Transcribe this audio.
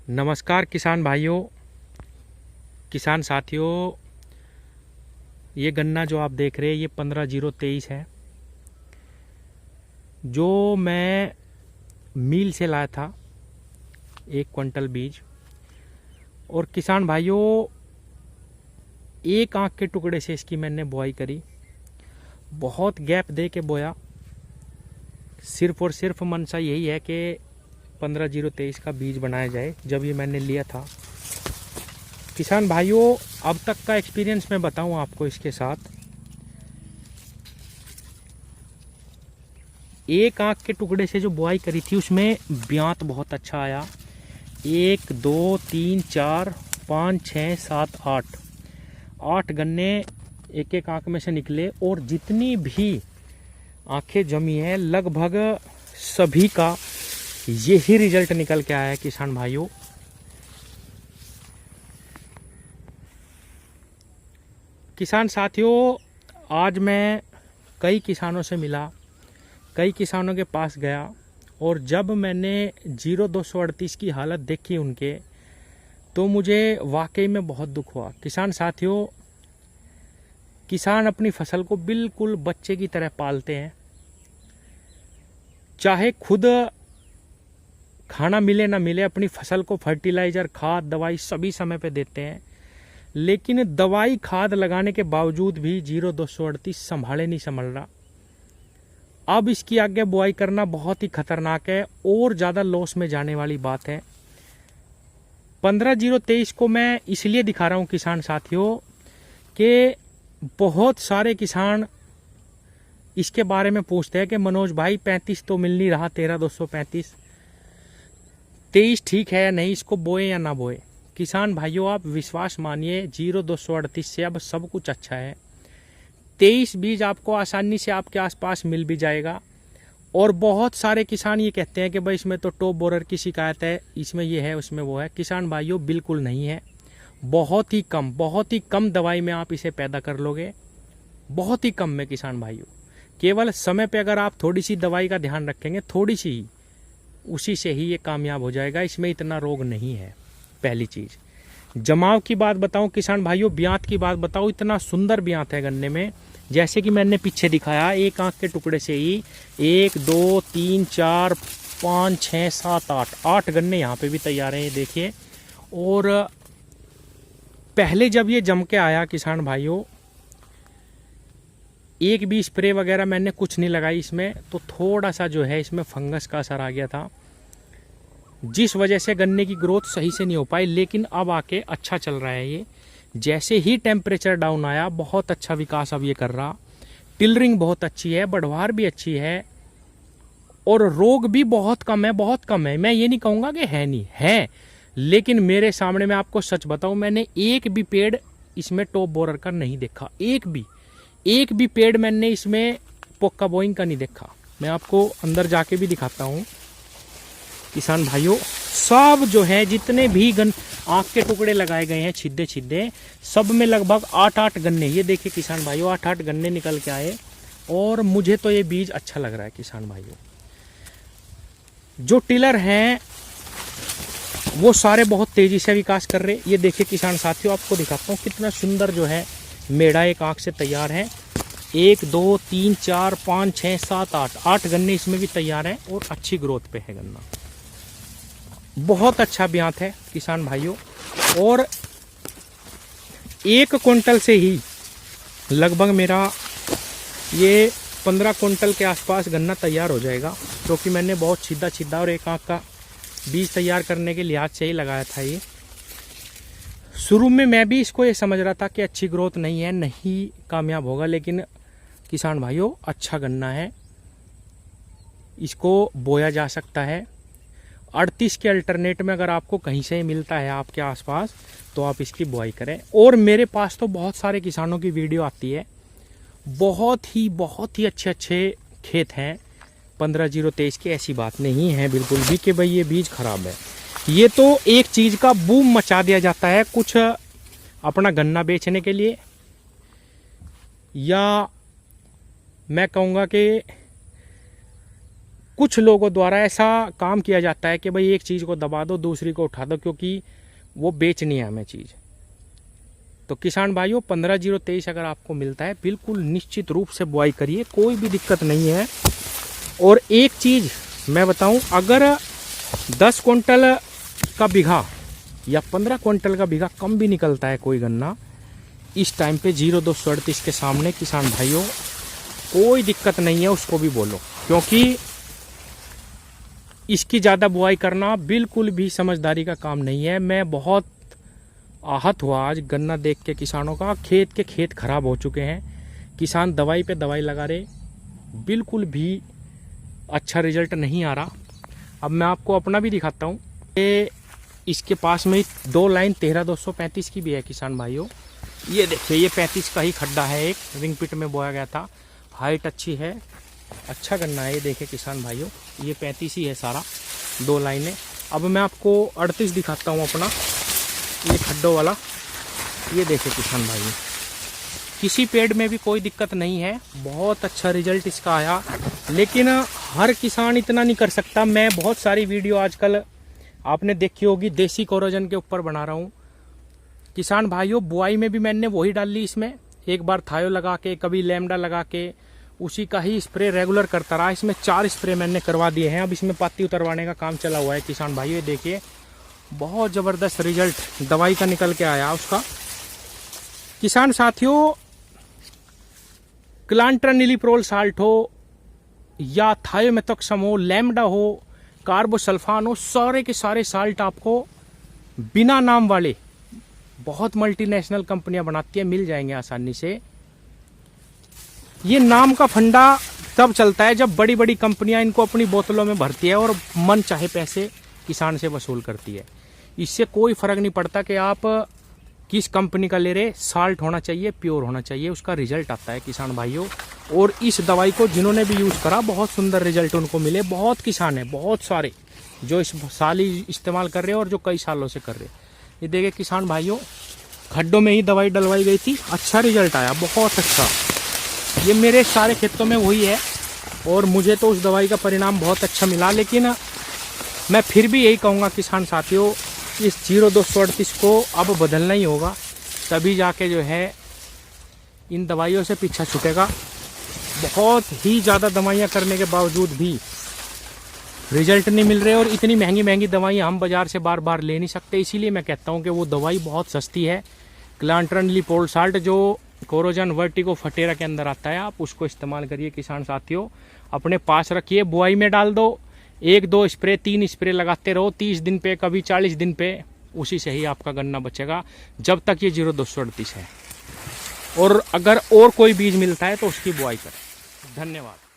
नमस्कार किसान भाइयों, किसान साथियों। ये गन्ना जो आप देख रहे हैं ये 15-0-23 है, जो मैं मील से लाया था 1 क्विंटल बीज। और किसान भाइयों, एक आंख के टुकड़े से इसकी मैंने बुआई करी, बहुत गैप दे के बोया। सिर्फ और सिर्फ मनसा यही है कि 15-0-23 का बीज बनाया जाए। जब ये मैंने लिया था किसान भाइयों, अब तक का एक्सपीरियंस मैं बताऊं आपको इसके साथ। एक आंख के टुकड़े से जो बुआई करी थी उसमें ब्यांत बहुत अच्छा आया। 1 2 3 4 5 6 7 8 गन्ने एक एक आंख में से निकले। और जितनी भी आंखें जमी है लगभग सभी का यही रिजल्ट निकल के आया है किसान भाइयों। किसान साथियों, आज मैं कई किसानों से मिला, कई किसानों के पास गया, और जब मैंने 0238 की हालत देखी उनके, तो मुझे वाकई में बहुत दुख हुआ। किसान साथियों, किसान अपनी फसल को बिल्कुल बच्चे की तरह पालते हैं। चाहे खुद खाना मिले ना मिले, अपनी फसल को फर्टिलाइजर, खाद, दवाई सभी समय पे देते हैं। लेकिन दवाई खाद लगाने के बावजूद भी 0238 संभाले नहीं संभल रहा। अब इसकी आगे बुआई करना बहुत ही खतरनाक है और ज़्यादा लॉस में जाने वाली बात है। 15-0-23 को मैं इसलिए दिखा रहा हूँ किसान साथियों कि बहुत सारे किसान इसके बारे में पूछते हैं कि मनोज भाई 35 तो मिल नहीं रहा, 13-235, 23 ठीक है या नहीं, इसको बोए या ना बोए। किसान भाइयों, आप विश्वास मानिए, 0238 से अब सब कुछ अच्छा है। 23 बीज आपको आसानी से आपके आसपास मिल भी जाएगा। और बहुत सारे किसान ये कहते हैं कि भाई इसमें तो टॉप बोरर की शिकायत है, इसमें ये है, उसमें वो है। किसान भाइयों, बिल्कुल नहीं है। बहुत ही कम दवाई में आप इसे पैदा कर लोगे, बहुत ही कम में किसान भाइयों। केवल समय पे अगर आप थोड़ी सी दवाई का ध्यान रखेंगे, थोड़ी सी ही, उसी से ही ये कामयाब हो जाएगा। इसमें इतना रोग नहीं है। पहली चीज, जमाव की बात बताऊं किसान भाइयों, ब्यांत की बात बताऊं, इतना सुंदर ब्यांत है गन्ने में। जैसे कि मैंने पीछे दिखाया, एक आंख के टुकड़े से ही 1 2 3 4 5 6 7 8 गन्ने यहाँ पे भी तैयार हैं, ये देखिए। और पहले जब ये जम के आया किसान भाइयों, एक भी स्प्रे वगैरह मैंने कुछ नहीं लगाई इसमें, तो थोड़ा सा जो है इसमें फंगस का असर आ गया था, जिस वजह से गन्ने की ग्रोथ सही से नहीं हो पाई। लेकिन अब आके अच्छा चल रहा है ये। जैसे ही टेम्परेचर डाउन आया, बहुत अच्छा विकास अब ये कर रहा। टिलरिंग बहुत अच्छी है, बढ़वार भी अच्छी है, और रोग भी बहुत कम है, बहुत कम है। मैं ये नहीं कहूँगा कि है नहीं है, लेकिन मेरे सामने, मैं आपको सच बताऊँ, मैंने एक भी पेड़ इसमें टॉप बोरर का नहीं देखा। एक भी पेड़ मैंने इसमें पोक्का बोइंग का नहीं देखा। मैं आपको अंदर जाके भी दिखाता हूँ किसान भाइयों। सब जो है, जितने भी आंख के टुकड़े लगाए गए हैं छिद्दे छिद्दे, सब में लगभग 8 गन्ने, ये देखिए किसान भाइयों, 8 गन्ने निकल के आए। और मुझे तो ये बीज अच्छा लग रहा है किसान भाइयों। जो टिलर हैं वो सारे बहुत तेजी से विकास कर रहे। ये देखिए किसान साथियों, आपको दिखाता हूँ कितना सुंदर जो है मेढ़ा एक आंख से तैयार है। 1 2 3 4 5 6 7 8 गन्ने इसमें भी तैयार हैं, और अच्छी ग्रोथ पे है गन्ना। बहुत अच्छा ब्यांत है किसान भाइयों। और 1 क्विंटल से ही लगभग मेरा ये 15 क्विंटल के आसपास गन्ना तैयार हो जाएगा, क्योंकि मैंने बहुत सीधा और एक आंख का बीज तैयार करने के लिहाज से ही लगाया था ये। शुरू में मैं भी इसको ये समझ रहा था कि अच्छी ग्रोथ नहीं है, नहीं कामयाब होगा, लेकिन किसान भाइयों अच्छा गन्ना है, इसको बोया जा सकता है। 38 के अल्टरनेट में अगर आपको कहीं से मिलता है आपके आसपास, तो आप इसकी बुआई करें। और मेरे पास तो बहुत सारे किसानों की वीडियो आती है, बहुत ही अच्छे खेत हैं 15-0-23 की। ऐसी बात नहीं है बिल्कुल भी कि भाई ये बीज खराब है। ये तो एक चीज़ का बूम मचा दिया जाता है, कुछ अपना गन्ना बेचने के लिए, या मैं कहूँगा कि कुछ लोगों द्वारा ऐसा काम किया जाता है कि भाई एक चीज़ को दबा दो दूसरी को उठा दो, क्योंकि वो बेचनी है हमें चीज़। तो किसान भाइयों 15-023 अगर आपको मिलता है बिल्कुल निश्चित रूप से बुआई करिए, कोई भी दिक्कत नहीं है। और एक चीज़ मैं बताऊं, अगर 10 क्विंटल का बीघा या 15 क्विंटल का बीघा कम भी निकलता है कोई गन्ना, इस टाइम पे 0238 के सामने किसान भाइयों कोई दिक्कत नहीं है, उसको भी बोलो, क्योंकि इसकी ज़्यादा बुआई करना बिल्कुल भी समझदारी का काम नहीं है। मैं बहुत आहत हुआ आज गन्ना देख के किसानों का, खेत के खेत खराब हो चुके हैं, किसान दवाई पे दवाई लगा रहे, बिल्कुल भी अच्छा रिजल्ट नहीं आ रहा। अब मैं आपको अपना भी दिखाता हूँ। ये इसके पास में 2 लाइन 13-235 की भी है किसान भाइयों। ये देखिए, ये 35 का ही खड्डा है, एक रिंग पिट में बोया गया था, हाइट अच्छी है, अच्छा गन्ना है। ये देखिए किसान भाइयों, ये 35 ही है सारा, 2 लाइनें। अब मैं आपको 38 दिखाता हूँ अपना, ये खड्डों वाला। ये देखिए किसान भाइयों, किसी पेड़ में भी कोई दिक्कत नहीं है, बहुत अच्छा रिजल्ट इसका आया। लेकिन हर किसान इतना नहीं कर सकता। मैं बहुत सारी वीडियो आजकल आपने देखी होगी देसी कोरोजन के ऊपर बना रहा हूँ किसान भाइयों। बुआई में भी मैंने वही डाल ली इसमें, एक बार थायो लगा के, कभी लैम्डा लगा के, उसी का ही स्प्रे रेगुलर करता रहा। इसमें 4 स्प्रे मैंने करवा दिए हैं। अब इसमें पत्ती उतरवाने का काम चला हुआ है किसान भाइयों। ये देखिए बहुत ज़बरदस्त रिजल्ट दवाई का निकल के आया उसका। किसान साथियों, क्लांट्रानिलीप्रोल साल्ट हो या थायोमेथोक्सम हो, लैम्डा हो, कार्बोसल्फान हो, सारे के सारे साल्ट आपको बिना नाम वाले, बहुत मल्टीनेशनल कंपनियां बनाती है, मिल जाएंगे आसानी से। ये नाम का फंडा तब चलता है जब बड़ी बड़ी कंपनियां इनको अपनी बोतलों में भरती है और मन चाहे पैसे किसान से वसूल करती है। इससे कोई फर्क नहीं पड़ता कि आप किस कंपनी का ले रहे, साल्ट होना चाहिए, प्योर होना चाहिए, उसका रिजल्ट आता है किसान भाइयों। और इस दवाई को जिन्होंने भी यूज़ करा बहुत सुंदर रिजल्ट उनको मिले। बहुत किसान हैं, बहुत सारे जो इस साल ही इस्तेमाल कर रहे हैं और जो कई सालों से कर रहे हैं। ये देखिए किसान भाइयों, खड्डों में ही दवाई डलवाई गई थी, अच्छा रिजल्ट आया, बहुत अच्छा। ये मेरे सारे खेतों में वही है और मुझे तो उस दवाई का परिणाम बहुत अच्छा मिला। लेकिन मैं फिर भी यही कहूँगा किसान साथियों, इस 0238 को अब बदलना ही होगा, तभी जाके जो है इन दवाइयों से पीछा छूटेगा। बहुत ही ज़्यादा दवाइयाँ करने के बावजूद भी रिजल्ट नहीं मिल रहे और इतनी महंगी महंगी दवाइयाँ हम बाज़ार से बार बार ले नहीं सकते। इसीलिए मैं कहता हूँ कि वो दवाई बहुत सस्ती है, क्लांट्रानिलीप्रोल साल्ट, जो कोरोजन वर्टिको फटेरा के अंदर आता है, आप उसको इस्तेमाल करिए किसान साथियों। अपने पास रखिए, बुआई में डाल दो, 1-2 स्प्रे 3 स्प्रे लगाते रहो 30 दिन पे, कभी 40 दिन पे, उसी से ही आपका गन्ना बचेगा जब तक ये 0238 है। और अगर और कोई बीज मिलता है तो उसकी बुआई करें। धन्यवाद।